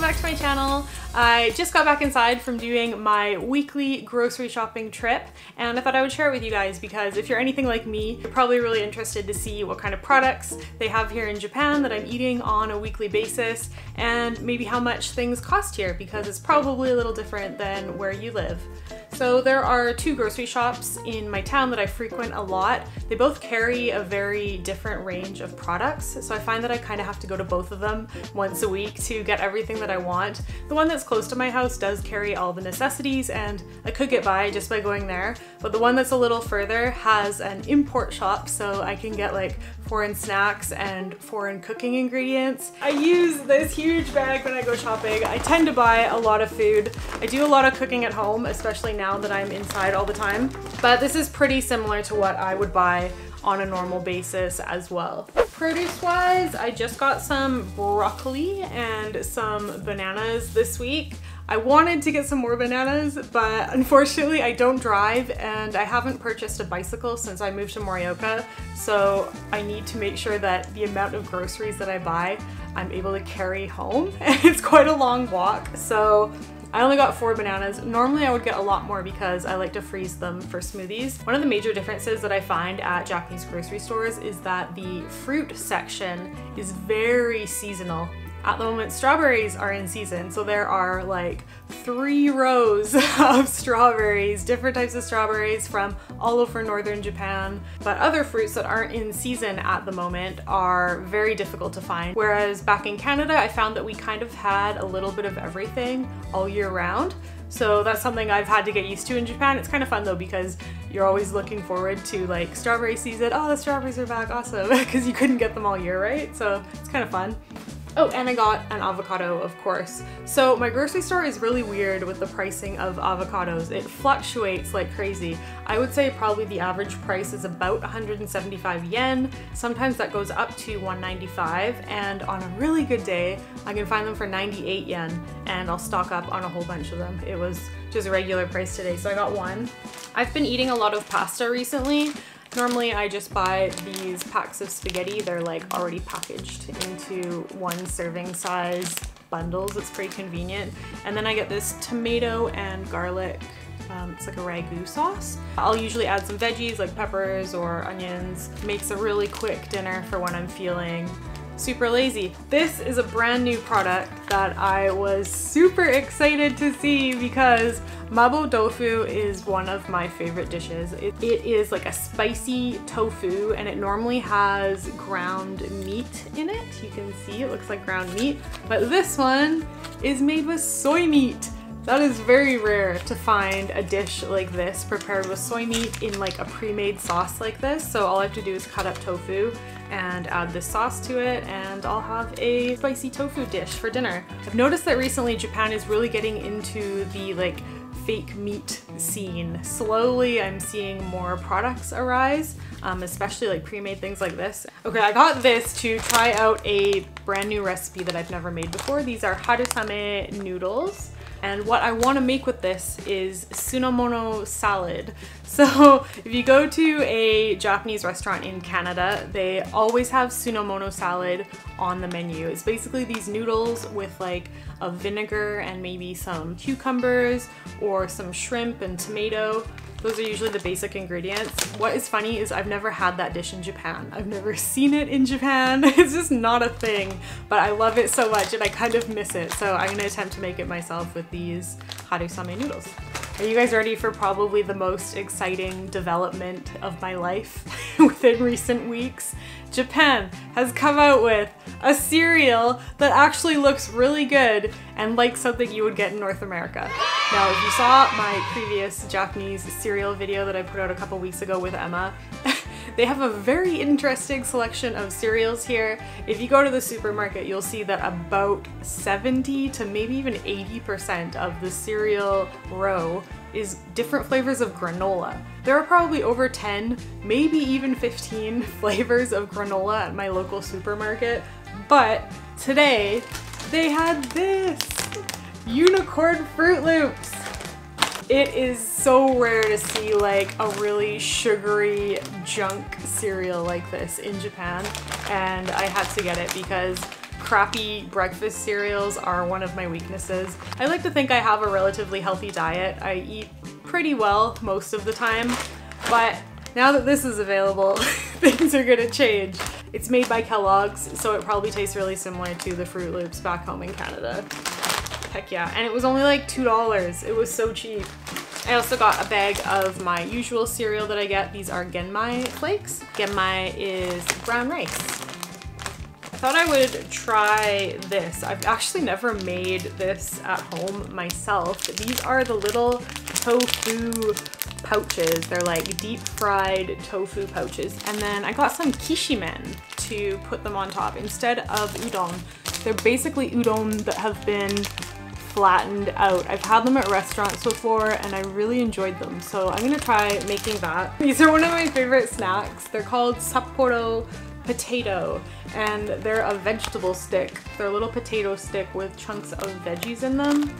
back to my channel. I just got back inside from doing my weekly grocery shopping trip, and I thought I would share it with you guys because if you're anything like me, you're probably really interested to see what kind of products they have here in Japan that I'm eating on a weekly basis, and maybe how much things cost here because it's probably a little different than where you live. So there are two grocery shops in my town that I frequent a lot. They both carry a very different range of products, so I find that I kind of have to go to both of them once a week to get everything that I want. The one that's close to my house does carry all the necessities and I could get by just by going there, but the one that's a little further has an import shop so I can get like foreign snacks and foreign cooking ingredients. I use this huge bag when I go shopping. I tend to buy a lot of food. I do a lot of cooking at home, especially now that I'm inside all the time, but this is pretty similar to what I would buy on a normal basis as well. Produce wise, I just got some broccoli and some bananas this week. I wanted to get some more bananas, but unfortunately I don't drive and I haven't purchased a bicycle since I moved to Morioka, so I need to make sure that the amount of groceries that I buy, I'm able to carry home. And it's quite a long walk, so I only got 4 bananas. Normally I would get a lot more because I like to freeze them for smoothies. One of the major differences that I find at Japanese grocery stores is that the fruit section is very seasonal. At the moment, strawberries are in season, so there are like 3 rows of strawberries, different types of strawberries from all over northern Japan. But other fruits that aren't in season at the moment are very difficult to find. Whereas back in Canada, I found that we kind of had a little bit of everything all year round. So that's something I've had to get used to in Japan. It's kind of fun though because you're always looking forward to like strawberry season. Oh, the strawberries are back, awesome, because you couldn't get them all year, right? So it's kind of fun. Oh, and I got an avocado, of course. So my grocery store is really weird with the pricing of avocados. It fluctuates like crazy. I would say probably the average price is about 175 yen. Sometimes that goes up to 195, and on a really good day, I can find them for 98 yen, and I'll stock up on a whole bunch of them. It was just a regular price today, so I got one. I've been eating a lot of pasta recently. Normally I just buy these packs of spaghetti. They're like already packaged into 1 serving size bundles. It's pretty convenient. And then I get this tomato and garlic, it's like a ragu sauce. I'll usually add some veggies like peppers or onions. Makes a really quick dinner for when I'm feeling super lazy. This is a brand new product that I was super excited to see because Mabo Tofu is one of my favorite dishes. It is like a spicy tofu and it normally has ground meat in it. You can see it looks like ground meat, but this one is made with soy meat. That is very rare to find a dish like this prepared with soy meat in like a pre-made sauce like this. So all I have to do is cut up tofu and add this sauce to it and I'll have a spicy tofu dish for dinner. I've noticed that recently Japan is really getting into the like fake meat scene. Slowly I'm seeing more products arise, especially like pre-made things like this. Okay, I got this to try out a brand new recipe that I've never made before. These are harusame noodles. And what I want to make with this is sunamono salad. So if you go to a Japanese restaurant in Canada, they always have sunamono salad on the menu. It's basically these noodles with like a vinegar and maybe some cucumbers or some shrimp and tomato. Those are usually the basic ingredients. What is funny is I've never had that dish in Japan. I've never seen it in Japan. It's just not a thing, but I love it so much and I kind of miss it. So I'm gonna attempt to make it myself with these harusame noodles. Are you guys ready for probably the most exciting development of my life within recent weeks? Japan has come out with a cereal that actually looks really good and like something you would get in North America. Now, if you saw my previous Japanese cereal video that I put out a couple weeks ago with Emma, they have a very interesting selection of cereals here. If you go to the supermarket, you'll see that about 70 to maybe even 80% of the cereal row is different flavors of granola. There are probably over 10, maybe even 15 flavors of granola at my local supermarket, but today they had this unicorn Fruit Loops. It is so rare to see like a really sugary junk cereal like this in Japan, and I had to get it because crappy breakfast cereals are one of my weaknesses. I like to think I have a relatively healthy diet. I eat pretty well most of the time, but now that this is available, things are gonna change. It's made by Kellogg's, so it probably tastes really similar to the Fruit Loops back home in Canada. Heck yeah, and it was only like $2. It was so cheap. I also got a bag of my usual cereal that I get. These are Genmai flakes. Genmai is brown rice. I thought I would try this. I've actually never made this at home myself. These are the little tofu pouches. They're like deep fried tofu pouches. And then I got some kishimen to put them on top instead of udon. They're basically udon that have been flattened out. I've had them at restaurants before and I really enjoyed them. So I'm gonna try making that. These are one of my favorite snacks. They're called Sapporo potato and they're a vegetable stick. They're a little potato stick with chunks of veggies in them.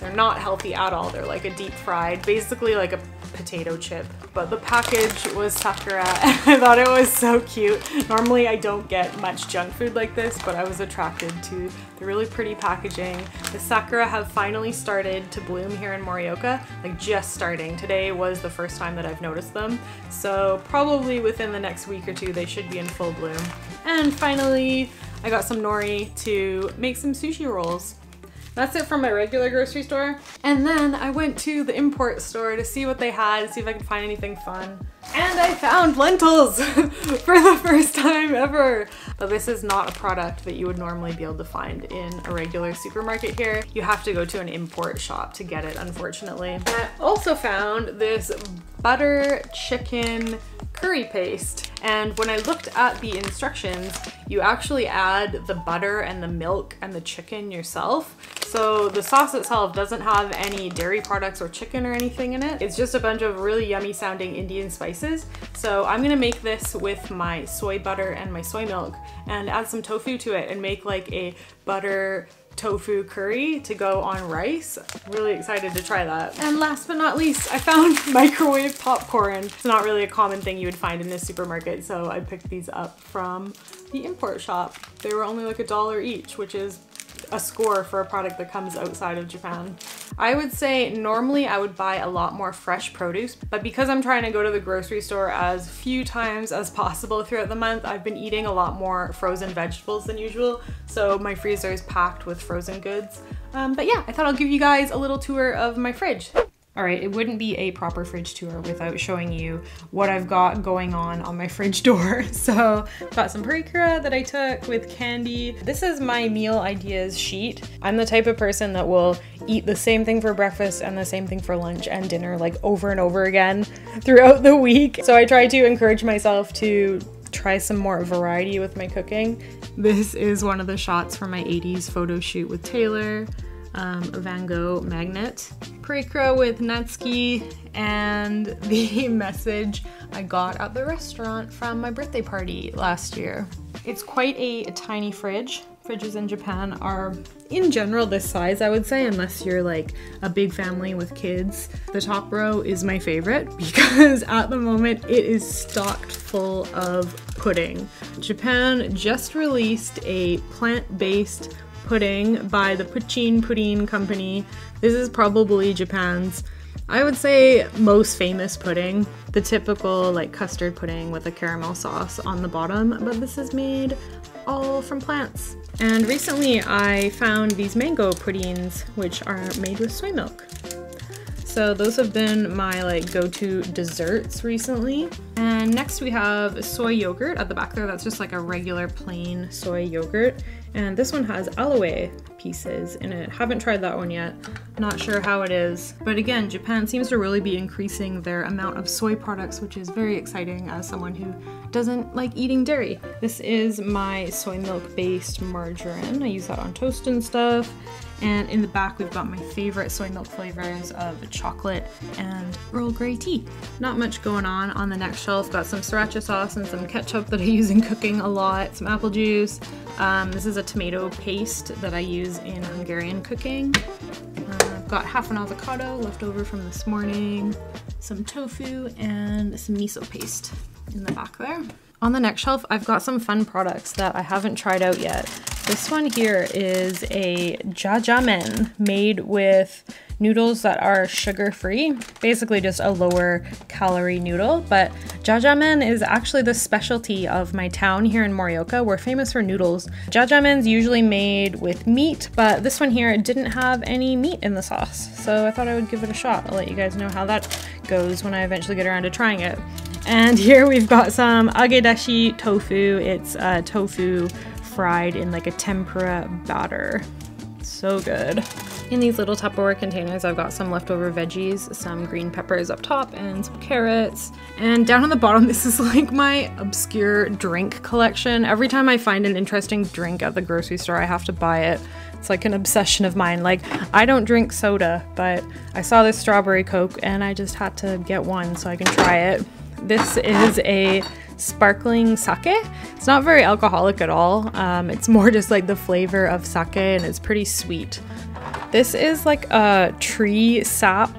They're not healthy at all. They're like a deep fried, basically like a potato chip. But the package was Sakura and I thought it was so cute. Normally I don't get much junk food like this, but I was attracted to the really pretty packaging. The Sakura have finally started to bloom here in Morioka, like just starting. Today was the first time that I've noticed them. So probably within the next week or two, they should be in full bloom. And finally, I got some nori to make some sushi rolls. That's it from my regular grocery store. And then I went to the import store to see what they had, see if I could find anything fun. And I found lentils for the first time ever. But this is not a product that you would normally be able to find in a regular supermarket here. You have to go to an import shop to get it, unfortunately. And I also found this butter chicken curry paste. And when I looked at the instructions, you actually add the butter and the milk and the chicken yourself. So the sauce itself doesn't have any dairy products or chicken or anything in it. It's just a bunch of really yummy sounding Indian spices. So I'm gonna make this with my soy butter and my soy milk and add some tofu to it and make like a butter tofu curry to go on rice. Really excited to try that. And last but not least, I found microwave popcorn. It's not really a common thing you would find in this supermarket, so I picked these up from the import shop. They were only like $1 each, which is a score for a product that comes outside of Japan. I would say normally I would buy a lot more fresh produce, but because I'm trying to go to the grocery store as few times as possible throughout the month, I've been eating a lot more frozen vegetables than usual, so my freezer is packed with frozen goods. But yeah, I thought I'll give you guys a little tour of my fridge. All right, it wouldn't be a proper fridge tour without showing you what I've got going on my fridge door. So I've got some paprika that I took with candy. This is my meal ideas sheet. I'm the type of person that will eat the same thing for breakfast and the same thing for lunch and dinner like over and over again throughout the week. So I try to encourage myself to try some more variety with my cooking. This is one of the shots from my 80s photo shoot with Taylor. A Van Gogh magnet, paprika with Natsuki, and the message I got at the restaurant from my birthday party last year. It's quite a tiny fridge. Fridges in Japan are in general this size, I would say, unless you're like a big family with kids. The top row is my favorite because at the moment it is stocked full of pudding. Japan just released a plant-based pudding by the Puchin Pudding Company. This is probably Japan's, I would say, most famous pudding. The typical like custard pudding with a caramel sauce on the bottom, but this is made all from plants. And recently I found these mango puddings, which are made with soy milk. So those have been my like go-to desserts recently. And next we have soy yogurt at the back there. That's just like a regular plain soy yogurt. And this one has aloe pieces in it. Haven't tried that one yet. Not sure how it is. But again, Japan seems to really be increasing their amount of soy products, which is very exciting as someone who doesn't like eating dairy. This is my soy milk based margarine. I use that on toast and stuff. And in the back, we've got my favorite soy milk flavors of chocolate and Earl Grey tea. Not much going on the next shelf. Got some sriracha sauce and some ketchup that I use in cooking a lot, some apple juice. This is a tomato paste that I use in Hungarian cooking. I've got half an avocado left over from this morning, some tofu, and some miso paste in the back there. On the next shelf, I've got some fun products that I haven't tried out yet. This one here is a jajangmyeon made with noodles that are sugar-free, basically just a lower calorie noodle. But jajangmyeon is actually the specialty of my town here in Morioka. We're famous for noodles. Jajangmyeon's usually made with meat, but this one here didn't have any meat in the sauce, so I thought I would give it a shot. I'll let you guys know how that goes when I eventually get around to trying it. And here we've got some agedashi tofu. It's tofu fried in like a tempura batter. So good. In these little Tupperware containers, I've got some leftover veggies, some green peppers up top, and some carrots. And down on the bottom, this is like my obscure drink collection. Every time I find an interesting drink at the grocery store, I have to buy it. It's like an obsession of mine. Like, I don't drink soda, but I saw this strawberry Coke and I just had to get one so I can try it. This is a sparkling sake. It's not very alcoholic at all. It's more just like the flavor of sake, and it's pretty sweet. This is like a tree sap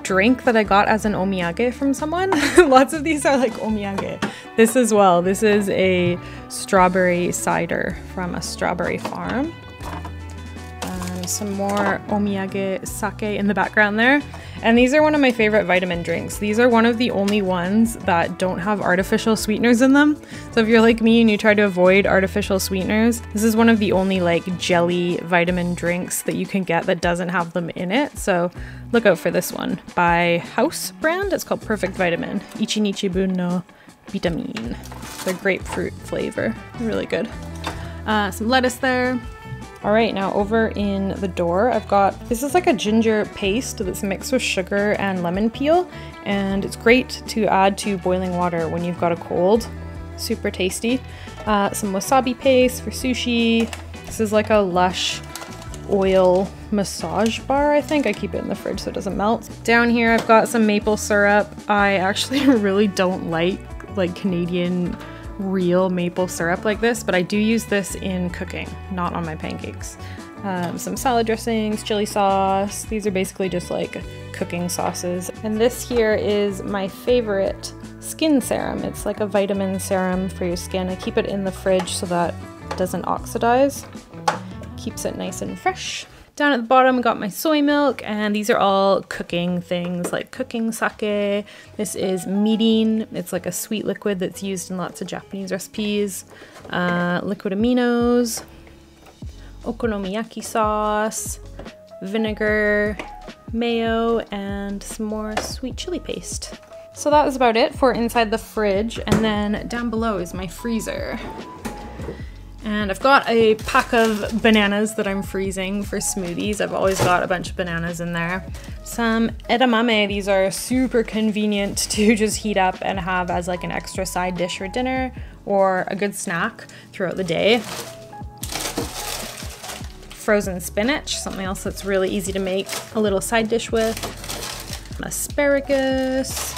drink that I got as an omiyage from someone. Lots of these are like omiyage. This as well. This is a strawberry cider from a strawberry farm. Some more omiyage sake in the background there. And these are one of my favorite vitamin drinks. These are one of the only ones that don't have artificial sweeteners in them. So if you're like me and you try to avoid artificial sweeteners, this is one of the only like jelly vitamin drinks that you can get that doesn't have them in it. So look out for this one by House brand. It's called Perfect Vitamin. Ichinichi bun no vitamin. It's a grapefruit flavor. Really good. Some lettuce there. All right, now over in the door, I've got, this is like a ginger paste that's mixed with sugar and lemon peel, and it's great to add to boiling water when you've got a cold. Super tasty. Some wasabi paste for sushi. This is like a Lush oil massage bar, I think. I keep it in the fridge so it doesn't melt. Down here, I've got some maple syrup. I actually really don't like Canadian real maple syrup like this, but I do use this in cooking, not on my pancakes. Some salad dressings, chili sauce. These are basically just like cooking sauces. And this here is my favorite skin serum. It's like a vitamin serum for your skin. I keep it in the fridge so that it doesn't oxidize. Keeps it nice and fresh. Down at the bottom, I got my soy milk, and these are all cooking things like cooking sake. This is mirin. It's like a sweet liquid that's used in lots of Japanese recipes. Liquid aminos, okonomiyaki sauce, vinegar, mayo, and some more sweet chili paste. So that was about it for inside the fridge, and then down below is my freezer. And I've got a pack of bananas that I'm freezing for smoothies. I've always got a bunch of bananas in there. Some edamame. These are super convenient to just heat up and have as like an extra side dish for dinner or a good snack throughout the day. Frozen spinach, something else that's really easy to make a little side dish with. Asparagus,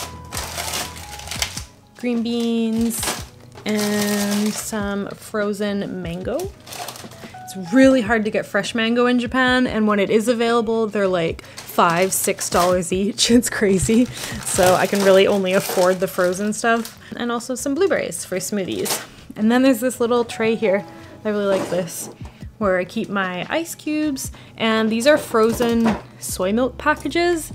green beans, and some frozen mango. It's really hard to get fresh mango in Japan, and when it is available, they're like $5, $6 each. It's crazy. So I can really only afford the frozen stuff. And also some blueberries for smoothies. And then there's this little tray here. I really like this, where I keep my ice cubes, and these are frozen soy milk packages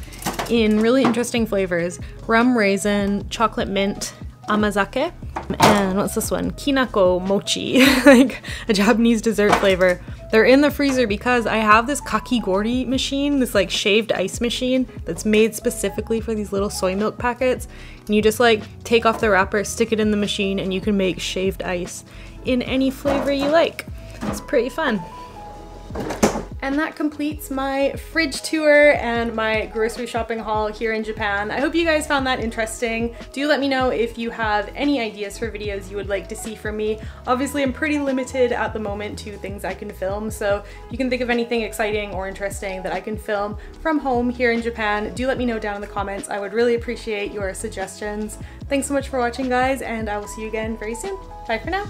in really interesting flavors. Rum raisin, chocolate mint, amazake, and what's this one? Kinako Mochi, like a Japanese dessert flavor. They're in the freezer because I have this kakigori machine, this like shaved ice machine that's made specifically for these little soy milk packets. And you just like take off the wrapper, stick it in the machine, and you can make shaved ice in any flavor you like. It's pretty fun. And that completes my fridge tour and my grocery shopping haul here in Japan. I hope you guys found that interesting. Do let me know if you have any ideas for videos you would like to see from me. Obviously, I'm pretty limited at the moment to things I can film, so if you can think of anything exciting or interesting that I can film from home here in Japan, do let me know down in the comments. I would really appreciate your suggestions. Thanks so much for watching, guys, and I will see you again very soon. Bye for now.